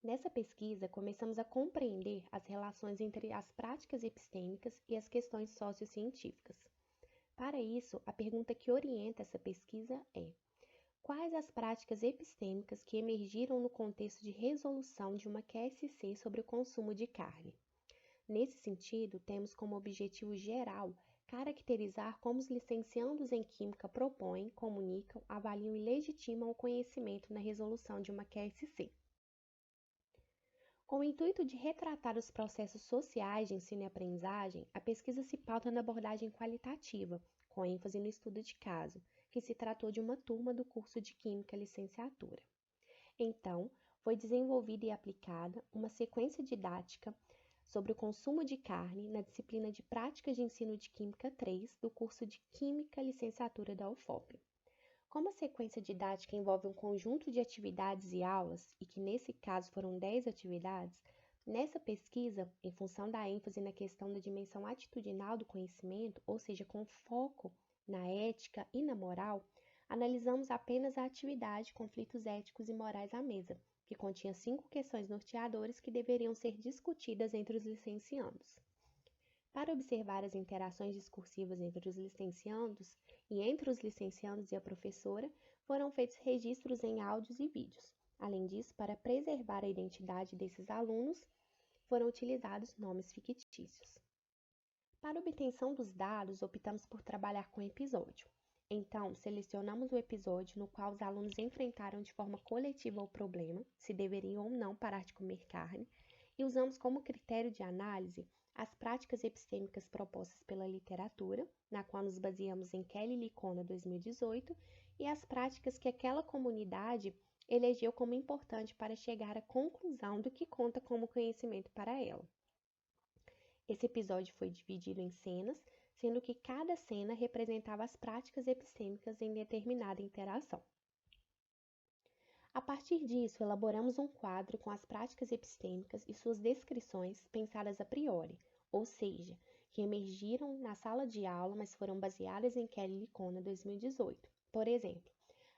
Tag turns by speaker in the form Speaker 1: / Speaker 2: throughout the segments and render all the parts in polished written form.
Speaker 1: Nessa pesquisa, começamos a compreender as relações entre as práticas epistêmicas e as questões sociocientíficas. Para isso, a pergunta que orienta essa pesquisa é: quais as práticas epistêmicas que emergiram no contexto de resolução de uma QSC sobre o consumo de carne? Nesse sentido, temos como objetivo geral caracterizar como os licenciandos em Química propõem, comunicam, avaliam e legitimam o conhecimento na resolução de uma QSC. Com o intuito de retratar os processos sociais de ensino e aprendizagem, a pesquisa se pauta na abordagem qualitativa, com ênfase no estudo de caso, que se tratou de uma turma do curso de Química Licenciatura. Então, foi desenvolvida e aplicada uma sequência didática sobre o consumo de carne na disciplina de Práticas de Ensino de Química 3 do curso de Química Licenciatura da UFOP. Como a sequência didática envolve um conjunto de atividades e aulas, e que nesse caso foram 10 atividades, nessa pesquisa, em função da ênfase na questão da dimensão atitudinal do conhecimento, ou seja, com foco na ética e na moral, analisamos apenas a atividade Conflitos Éticos e Morais à Mesa, que continha 5 questões norteadoras que deveriam ser discutidas entre os licenciandos. Para observar as interações discursivas entre os licenciandos e entre os licenciandos e a professora, foram feitos registros em áudios e vídeos. Além disso, para preservar a identidade desses alunos, foram utilizados nomes fictícios. Para a obtenção dos dados, optamos por trabalhar com episódio. Então, selecionamos o episódio no qual os alunos enfrentaram de forma coletiva o problema, se deveriam ou não parar de comer carne, e usamos como critério de análise as práticas epistêmicas propostas pela literatura, na qual nos baseamos em Kelly e Licona 2018, e as práticas que aquela comunidade elegeu como importante para chegar à conclusão do que conta como conhecimento para ela. Esse episódio foi dividido em cenas, sendo que cada cena representava as práticas epistêmicas em determinada interação. A partir disso, elaboramos um quadro com as práticas epistêmicas e suas descrições pensadas a priori, ou seja, que emergiram na sala de aula, mas foram baseadas em Kelly e Licona 2018. Por exemplo,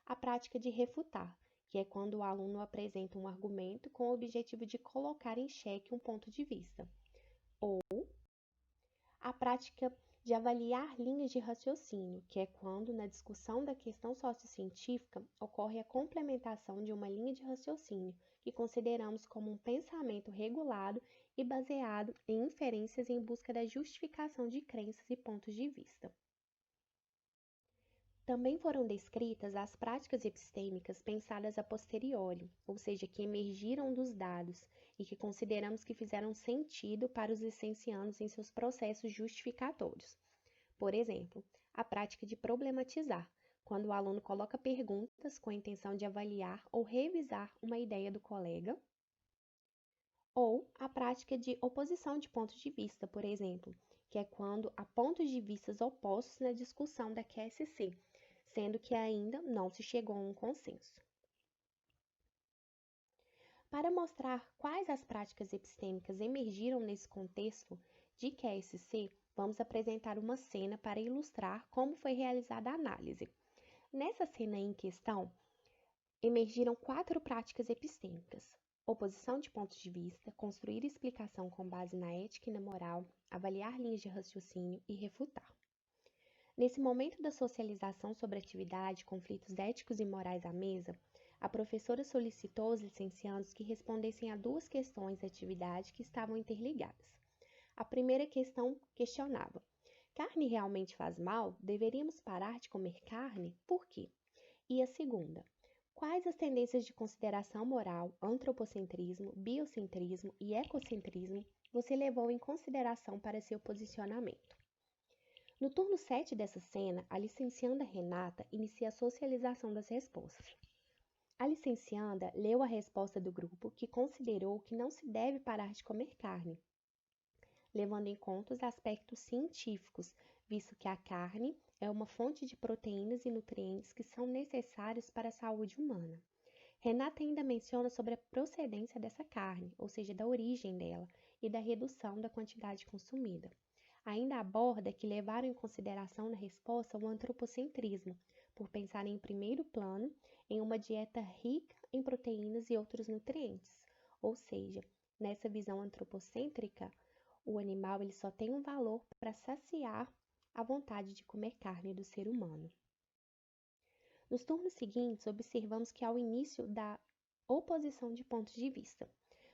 Speaker 1: a prática de refutar, que é quando o aluno apresenta um argumento com o objetivo de colocar em xeque um ponto de vista, ou a prática de avaliar linhas de raciocínio, que é quando, na discussão da questão sociocientífica, ocorre a complementação de uma linha de raciocínio, que consideramos como um pensamento regulado e baseado em inferências em busca da justificação de crenças e pontos de vista. Também foram descritas as práticas epistêmicas pensadas a posteriori, ou seja, que emergiram dos dados e que consideramos que fizeram sentido para os licenciandos em seus processos justificatórios. Por exemplo, a prática de problematizar, quando o aluno coloca perguntas com a intenção de avaliar ou revisar uma ideia do colega, ou a prática de oposição de pontos de vista, por exemplo, que é quando há pontos de vista opostos na discussão da QSC, sendo que ainda não se chegou a um consenso. Para mostrar quais as práticas epistêmicas emergiram nesse contexto de QSC, vamos apresentar uma cena para ilustrar como foi realizada a análise. Nessa cena em questão, emergiram 4 práticas epistêmicas: oposição de pontos de vista, construir explicação com base na ética e na moral, avaliar linhas de raciocínio e refutar. Nesse momento da socialização sobre a atividade, conflitos éticos e morais à mesa, a professora solicitou aos licenciandos que respondessem a 2 questões da atividade que estavam interligadas. A primeira questão questionava: carne realmente faz mal? Deveríamos parar de comer carne? Por quê? E a segunda: quais as tendências de consideração moral, antropocentrismo, biocentrismo e ecocentrismo você levou em consideração para seu posicionamento? No turno 7 dessa cena, a licencianda Renata inicia a socialização das respostas. A licencianda leu a resposta do grupo, que considerou que não se deve parar de comer carne, levando em conta os aspectos científicos, visto que a carne é uma fonte de proteínas e nutrientes que são necessários para a saúde humana. Renata ainda menciona sobre a procedência dessa carne, ou seja, da origem dela, e da redução da quantidade consumida. Ainda aborda que levaram em consideração na resposta o antropocentrismo, por pensar em primeiro plano em uma dieta rica em proteínas e outros nutrientes, Ou seja, nessa visão antropocêntrica, o animal ele só tem um valor para saciar a vontade de comer carne do ser humano. Nos turnos seguintes, observamos que há o início da oposição de pontos de vista,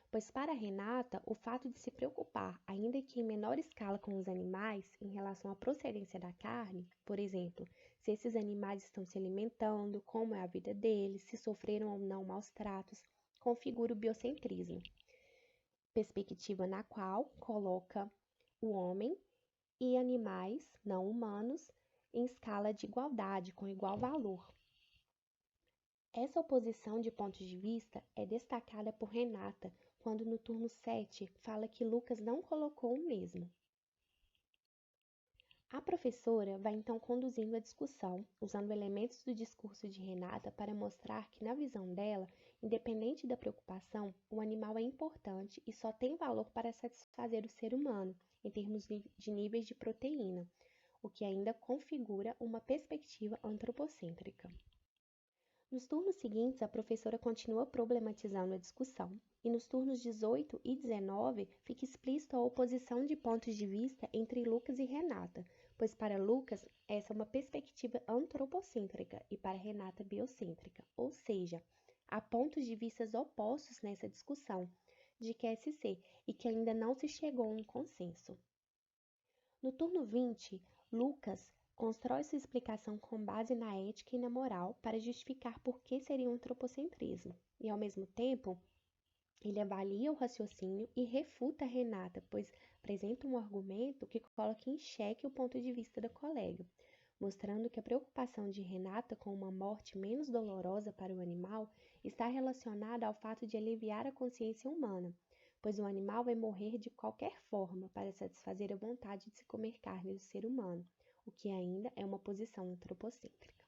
Speaker 1: pois para Renata, o fato de se preocupar, ainda que em menor escala com os animais, em relação à procedência da carne, por exemplo, se esses animais estão se alimentando, como é a vida deles, se sofreram ou não maus tratos, configura o biocentrismo, perspectiva na qual coloca o homem e animais não humanos em escala de igualdade, com igual valor. Essa oposição de pontos de vista é destacada por Renata, quando no turno 7 fala que Lucas não colocou o mesmo. A professora vai então conduzindo a discussão, usando elementos do discurso de Renata para mostrar que, na visão dela, independente da preocupação, o animal é importante e só tem valor para satisfazer o ser humano, em termos de níveis de proteína, o que ainda configura uma perspectiva antropocêntrica. Nos turnos seguintes, a professora continua problematizando a discussão, e nos turnos 18 e 19 fica explícito a oposição de pontos de vista entre Lucas e Renata, pois para Lucas essa é uma perspectiva antropocêntrica e para Renata biocêntrica, ou seja, há pontos de vista opostos nessa discussão de QSC e que ainda não se chegou a um consenso. No turno 20, Lucas constrói sua explicação com base na ética e na moral para justificar por que seria um antropocentrismo, e ao mesmo tempo, ele avalia o raciocínio e refuta Renata, pois apresenta um argumento que coloca em xeque o ponto de vista da colega, mostrando que a preocupação de Renata com uma morte menos dolorosa para o animal está relacionada ao fato de aliviar a consciência humana, pois o animal vai morrer de qualquer forma para satisfazer a vontade de se comer carne do ser humano, o que ainda é uma posição antropocêntrica.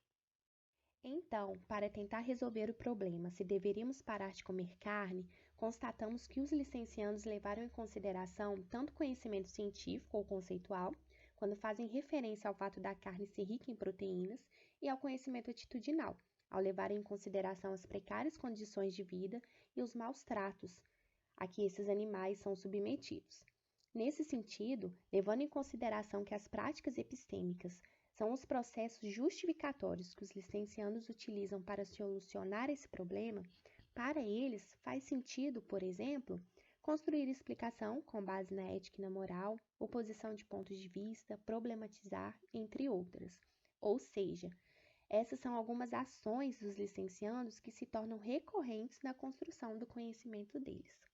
Speaker 1: Então, para tentar resolver o problema se deveríamos parar de comer carne, constatamos que os licenciandos levaram em consideração tanto conhecimento científico ou conceitual, quando fazem referência ao fato da carne ser rica em proteínas, e ao conhecimento atitudinal, ao levarem em consideração as precárias condições de vida e os maus tratos a que esses animais são submetidos. Nesse sentido, levando em consideração que as práticas epistêmicas são os processos justificatórios que os licenciandos utilizam para solucionar esse problema, para eles faz sentido, por exemplo, construir explicação com base na ética e na moral, oposição de pontos de vista, problematizar, entre outras. Ou seja, essas são algumas ações dos licenciandos que se tornam recorrentes na construção do conhecimento deles.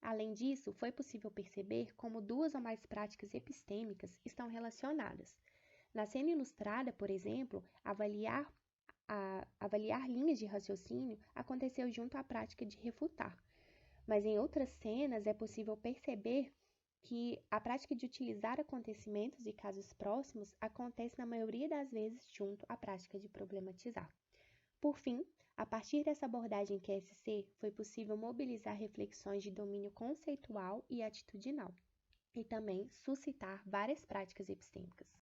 Speaker 1: Além disso, foi possível perceber como duas ou mais práticas epistêmicas estão relacionadas. Na cena ilustrada, por exemplo, avaliar linhas de raciocínio aconteceu junto à prática de refutar, mas em outras cenas é possível perceber que a prática de utilizar acontecimentos e casos próximos acontece na maioria das vezes junto à prática de problematizar. Por fim, a partir dessa abordagem QSC, foi possível mobilizar reflexões de domínio conceitual e atitudinal, e também suscitar várias práticas epistêmicas.